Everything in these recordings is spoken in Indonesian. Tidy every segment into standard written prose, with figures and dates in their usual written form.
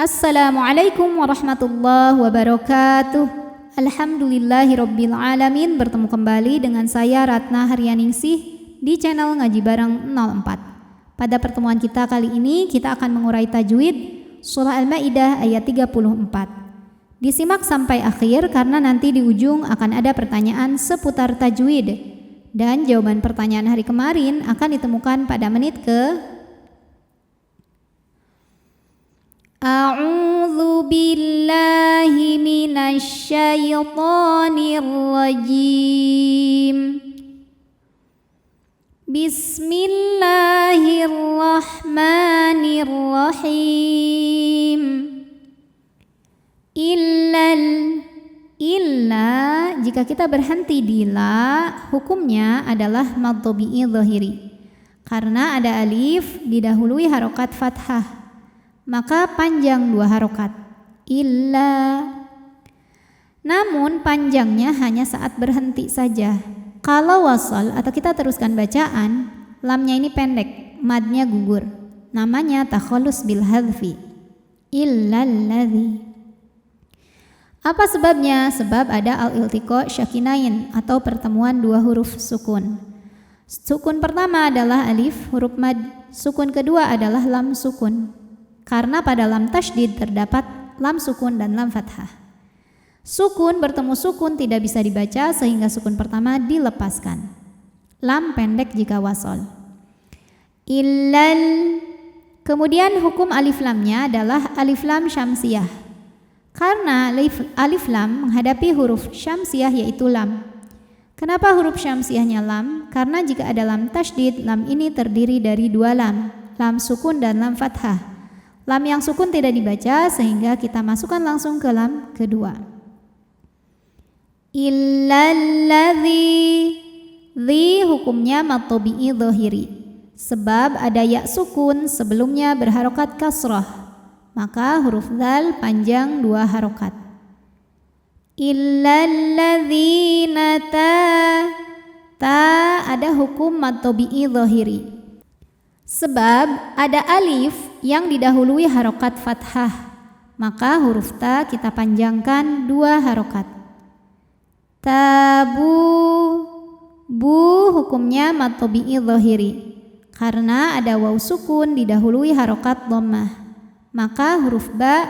Assalamualaikum warahmatullahi wabarakatuh. Alhamdulillahirabbil alamin. Bertemu kembali dengan saya Ratna Haryaningsih di channel Ngaji Bareng 04. Pada pertemuan kita kali ini kita akan mengurai tajwid surah Al-Maidah ayat 34. Disimak sampai akhir karena nanti di ujung akan ada pertanyaan seputar tajwid dan jawaban pertanyaan hari kemarin akan ditemukan pada menit ke A'udzu billahi minasy syaithanir rajim. Bismillahirrahmanirrahim. Illa jika kita berhenti di la, hukumnya adalah mad tabi'i dhahiri. Karena ada alif didahului harokat fathah, maka panjang 2 harokat. Illa. Namun panjangnya hanya saat berhenti saja. Kalau wasal atau kita teruskan bacaan, lamnya ini pendek, madnya gugur. Namanya takhallus bil hadfi. Illalladzi. Apa sebabnya? Sebab ada al-iltiqa syakinain atau pertemuan 2 huruf sukun. Sukun pertama adalah alif huruf mad, sukun kedua adalah lam sukun. Karena pada lam tasydid terdapat lam sukun dan lam fathah. Sukun bertemu sukun tidak bisa dibaca sehingga sukun pertama dilepaskan. Lam pendek jika wasol. Kemudian hukum alif lamnya adalah alif lam syamsiyah. Karena alif lam menghadapi huruf syamsiyah yaitu lam. Kenapa huruf syamsiyahnya lam? Karena jika ada lam tasydid, lam ini terdiri dari 2 lam, lam sukun dan lam fathah. Lam yang sukun tidak dibaca sehingga kita masukkan langsung ke lam kedua. Illalladzi. Dzi hukumnya mad tabi'i dhahiri. Sebab ada ya sukun sebelumnya berharokat kasrah, maka huruf dzal panjang 2 harokat. Illalladzina ta ada hukum mad tabi'i dhahiri. Sebab ada alif yang didahului harokat fathah, maka huruf ta kita panjangkan 2 harokat. Bu hukumnya mad tabi'i dhahiri. Karena ada waw sukun didahului harokat dhammah, maka huruf ba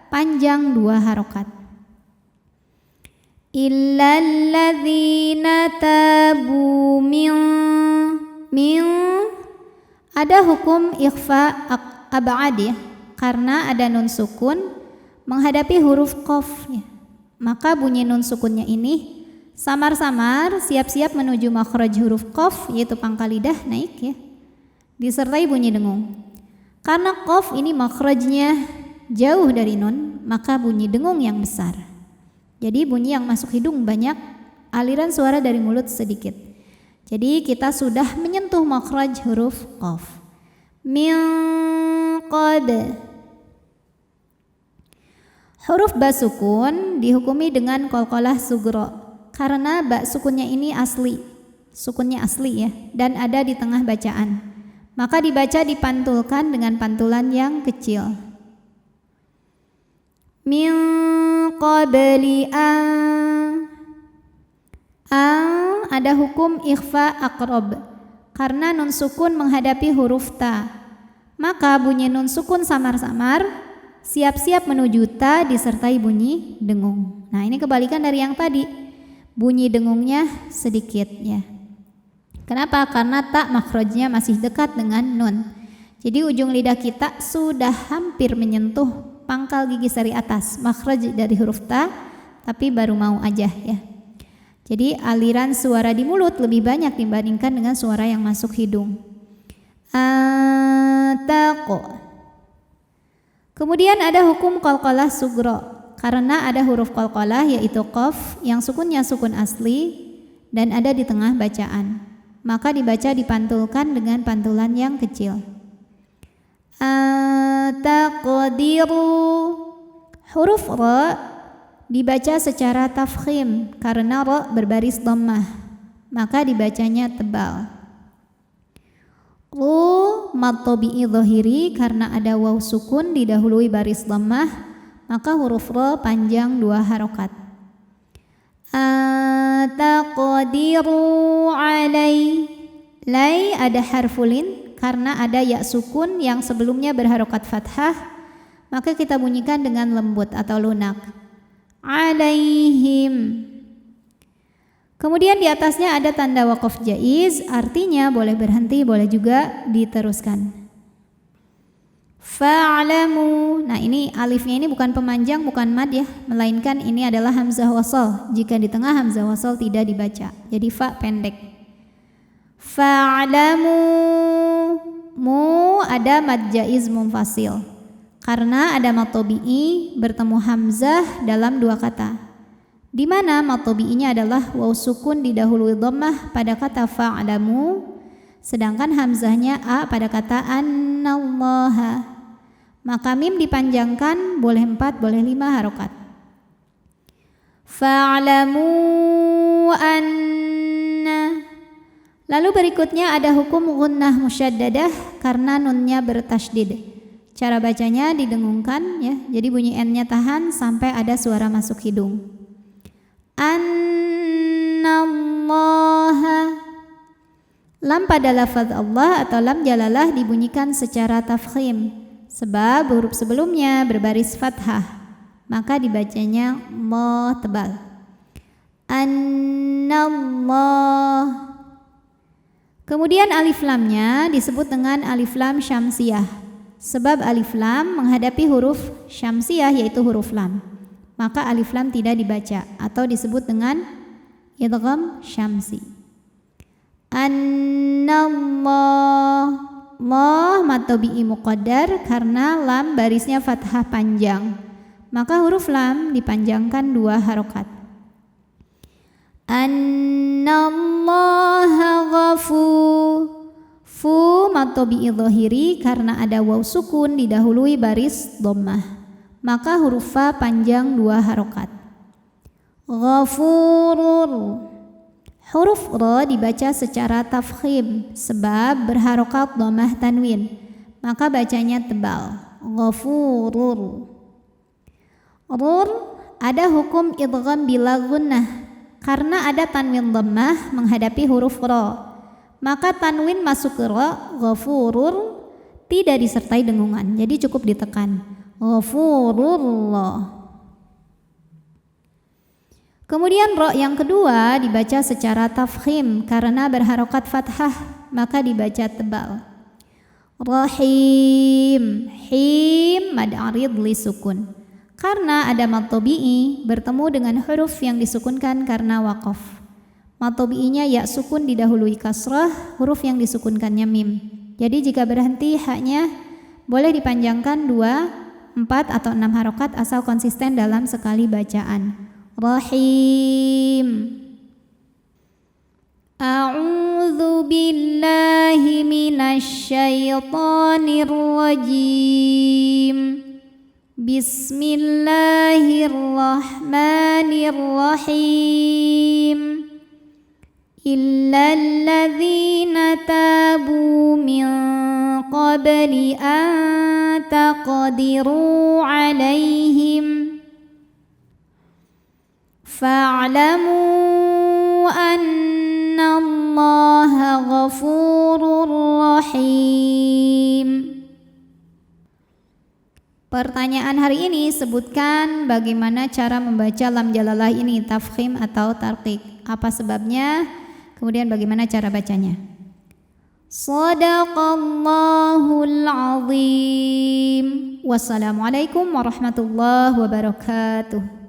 panjang 2 harokat. Illalladzina tabu min ada hukum ikhfa ab'ad ya, karena ada nun sukun menghadapi huruf qaf ya. Maka bunyi nun sukunnya ini samar-samar siap-siap menuju makhraj huruf qaf yaitu pangkal lidah naik ya, disertai bunyi dengung. Karena qaf ini makhrajnya jauh dari nun, maka bunyi dengung yang besar. Jadi bunyi yang masuk hidung banyak, aliran suara dari mulut sedikit. Jadi kita sudah menyentuh makhraj huruf qaf. Min qad. Huruf ba sukun dihukumi dengan qalqalah sughra karena ba sukunnya ini asli. Sukunnya asli ya, dan ada di tengah bacaan. Maka dibaca dipantulkan dengan pantulan yang kecil. Min qabli ada hukum ikhfa aqrab karena nun sukun menghadapi huruf ta, maka bunyi nun sukun samar-samar siap-siap menuju ta disertai bunyi dengung. Nah ini kebalikan dari yang tadi, bunyi dengungnya sedikit ya. Kenapa? Karena ta makhrajnya masih dekat dengan nun. Jadi ujung lidah kita sudah hampir menyentuh pangkal gigi sari atas, makhraj dari huruf ta, tapi baru mau aja ya. Jadi aliran suara di mulut lebih banyak dibandingkan dengan suara yang masuk hidung. Ataqo. Kemudian ada hukum qalqalah sughra karena ada huruf qalqalah yaitu qaf yang sukunnya sukun asli dan ada di tengah bacaan. Maka dibaca dipantulkan dengan pantulan yang kecil. Taqdiru. Huruf ra dibaca secara tafkhim karena ra berbaris dhammah, maka dibacanya tebal. Ru mad tabi'i dhahiri karena ada waw sukun didahului baris dhammah, maka huruf ra panjang 2 harokat. Taqdiru alai, lai ada harfulin karena ada ya sukun yang sebelumnya berharokat fathah, maka kita bunyikan dengan lembut atau lunak. Alaihim. Kemudian di atasnya ada tanda waqaf jaiz, artinya boleh berhenti, boleh juga diteruskan. Fa'lamu. Nah, ini alifnya ini bukan pemanjang, bukan mad ya, melainkan ini adalah hamzah wasal. Jika di tengah hamzah wasal tidak dibaca. Jadi fa pendek. Fa'lamu. Mu ada mad jaiz munfasil. Karena ada mad tabi'i bertemu hamzah dalam 2 kata. Di mana mad tabi'inya adalah waw sukun didahului dhammah pada kata fa'lamu, sedangkan hamzahnya a pada kata annallaha. Maka mim dipanjangkan, boleh 4, boleh 5 harokat. Fa'lamu anna. Lalu berikutnya ada hukum gunnah musyaddadah karena nunnya bertasydid. Cara bacanya didengungkan ya, jadi bunyi n-nya tahan sampai ada suara masuk hidung. Annallaha. Lam pada lafaz Allah atau lam jalalah dibunyikan secara tafkhim, sebab huruf sebelumnya berbaris fathah, maka dibacanya mo tebal. Annallah. Kemudian alif lamnya disebut dengan alif lam syamsiyah, sebab alif lam menghadapi huruf syamsiyah yaitu huruf lam. Maka alif lam tidak dibaca atau disebut dengan idgham syamsi. Annallah. Ma mad tabi'i muqaddar karena lam barisnya fathah panjang, maka huruf lam dipanjangkan 2 harokat. Annallaha ghafur. Fu mad tabi'i dhahiri karena ada waw sukun didahului baris dhammah, maka huruf fa panjang 2 harokat. Ghafurur. Huruf ra dibaca secara tafkhim sebab berharokat dhammah tanwin, maka bacanya tebal. Ghafurur. Rur ada hukum idgham bila gunnah karena ada tanwin dhammah menghadapi huruf ra, maka tanwin masuk ke ra, ghafurur, tidak disertai dengungan, jadi cukup ditekan. Ghafurullah. Kemudian ro yang kedua dibaca secara tafkhim karena berharokat fathah, maka dibaca tebal. Rahim. Him mad arid li sukun karena ada mad tabi'i bertemu dengan huruf yang disukunkan karena waqaf. Mad tabi'inya ya sukun didahului kasrah, huruf yang disukunkannya mim. Jadi jika berhenti haknya boleh dipanjangkan 2, 4 atau 6 harokat asal konsisten dalam sekali bacaan. Rahim. A'udzu billahi minasy syaithanir rajim. Bismillahirrahmanirrahim. Illal ladzina tabu min qabli an taqdiru alaihim fa'lamu annallaha ghafurur rahim. Pertanyaan hari ini, sebutkan bagaimana cara membaca lam jalalah ini, tafkhim atau tarqiq. Apa sebabnya? Kemudian bagaimana cara bacanya? Shadaqallahul azim. Wassalamualaikum warahmatullahi wabarakatuh.